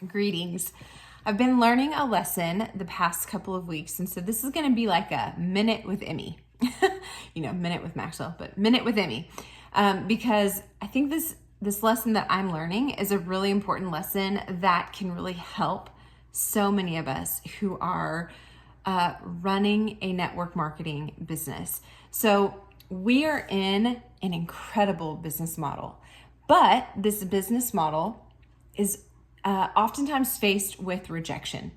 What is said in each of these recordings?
Greetings. I've been learning a lesson the past couple of weeks, and so this is going to be like a minute with Emmy. Minute with Maxwell, but minute with Emmy. Because I think this lesson that I'm learning is a really important lesson that can really help so many of us who are running a network marketing business. So we are in an incredible business model, but this business model is oftentimes faced with rejection.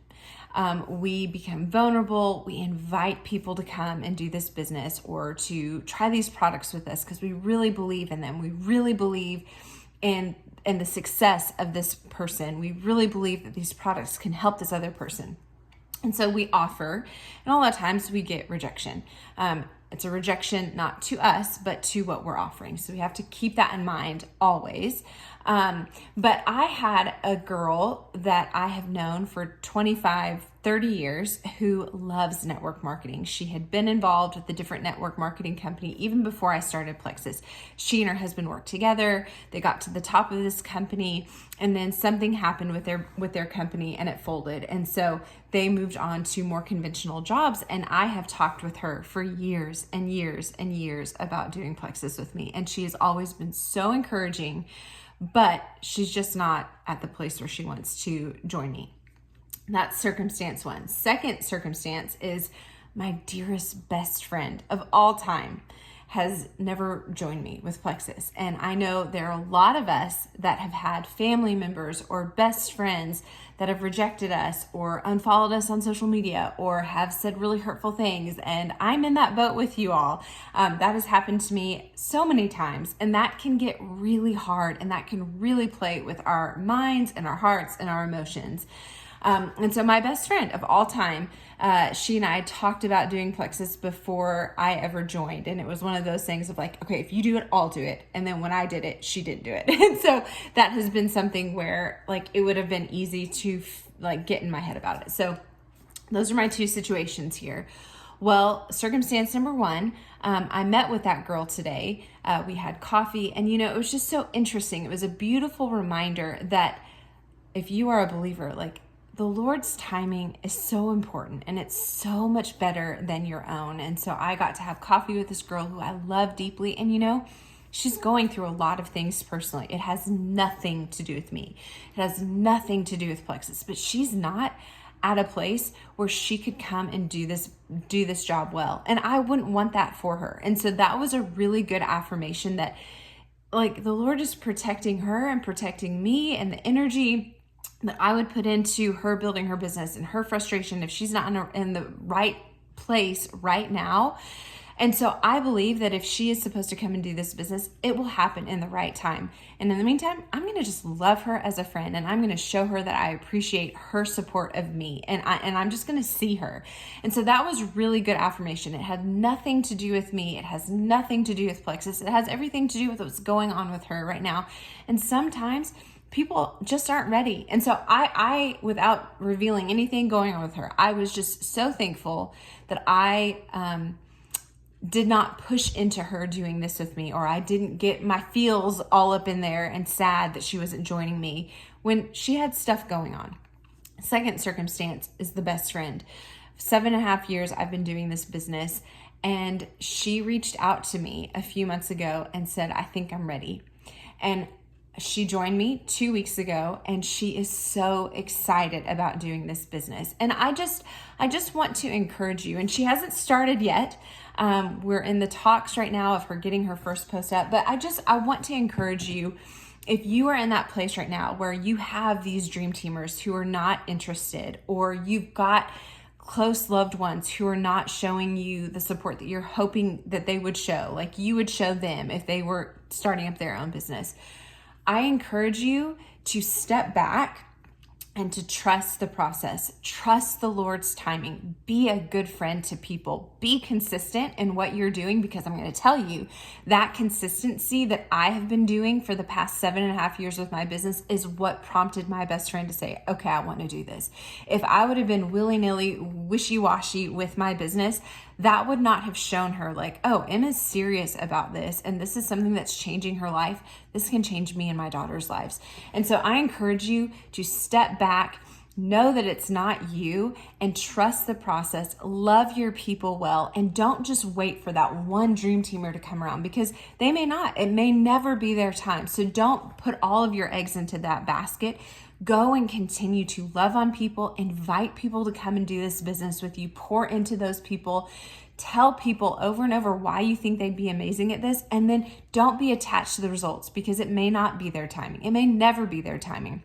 We become vulnerable. We invite people to come and do this business or to try these products with us because we really believe in them. We really believe in the success of this person. We really believe that these products can help this other person. And so we offer, and a lot of times we get rejection. It's a rejection not to us, but to what we're offering. So we have to keep that in mind always. But I had a girl that I have known for 25, 30 years who loves network marketing. She had been involved with a different network marketing company even before I started Plexus. She and her husband worked together. They got to the top of this company, and then something happened with their company and it folded. And so they moved on to more conventional jobs. And I have talked with her for years and years and years about doing Plexus with me. And she has always been so encouraging, but she's just not at the place where she wants to join me. That's circumstance one. Second circumstance is my dearest best friend of all time has never joined me with Plexus. And I know there are a lot of us that have had family members or best friends that have rejected us or unfollowed us on social media or have said really hurtful things. And I'm in that boat with you all. That has happened to me so many times, and that can get really hard, and that can really play with our minds and our hearts and our emotions. And so my best friend of all time, she and I talked about doing Plexus before I ever joined. And it was one of those things of like, okay, if you do it, I'll do it. And then when I did it, she didn't do it. And so that has been something where like it would have been easy to get in my head about it. So those are my two situations here. Well, circumstance number one, I met with that girl today. We had coffee, and it was just so interesting. It was a beautiful reminder that if you are a believer, the Lord's timing is so important, and it's so much better than your own. And so I got to have coffee with this girl who I love deeply. And she's going through a lot of things personally. It has nothing to do with me. It has nothing to do with Plexus, but she's not at a place where she could come and do this job well. And I wouldn't want that for her. And so that was a really good affirmation that the Lord is protecting her and protecting me and the energy that I would put into her building her business and her frustration if she's not in the right place right now. And so I believe that if she is supposed to come and do this business, it will happen in the right time. And in the meantime, I'm going to just love her as a friend, and I'm going to show her that I appreciate her support of me, and I'm just going to see her. And so that was really good affirmation. It had nothing to do with me. It has nothing to do with Plexus. It has everything to do with what's going on with her right now. And sometimes people just aren't ready. And so I, without revealing anything going on with her, I was just so thankful that I did not push into her doing this with me, or I didn't get my feels all up in there and sad that she wasn't joining me when she had stuff going on. Second circumstance is the best friend. 7.5 years I've been doing this business, and she reached out to me a few months ago and said, I think I'm ready. And she joined me 2 weeks ago, and she is so excited about doing this business. And I just want to encourage you, and she hasn't started yet. We're in the talks right now of her getting her first post up, but I want to encourage you. If you are in that place right now where you have these dream teamers who are not interested, or you've got close loved ones who are not showing you the support that you're hoping that they would show, like you would show them if they were starting up their own business, I encourage you to step back and to trust the process. Trust the Lord's timing. Be a good friend to people. Be consistent in what you're doing, because I'm going to tell you that consistency that I have been doing for the past 7.5 years with my business is what prompted my best friend to say, okay, I want to do this. If I would have been willy-nilly, wishy-washy with my business, that would not have shown her like, oh, Emma's serious about this and this is something that's changing her life. This can change me and my daughter's lives. And so I encourage you to step back, know that it's not you, and trust the process. Love your people well, and don't just wait for that one dream teamer to come around, because they may not. It may never be their time. So don't put all of your eggs into that basket. Go and continue to love on people, invite people to come and do this business with you, pour into those people, tell people over and over why you think they'd be amazing at this, and then don't be attached to the results, because it may not be their timing. It may never be their timing,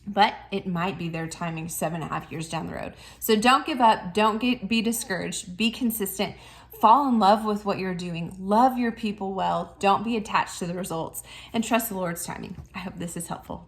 but it might be their timing 7.5 years down the road. So don't give up. Don't be discouraged. Be consistent. Fall in love with what you're doing. Love your people well. Don't be attached to the results, and trust the Lord's timing. I hope this is helpful.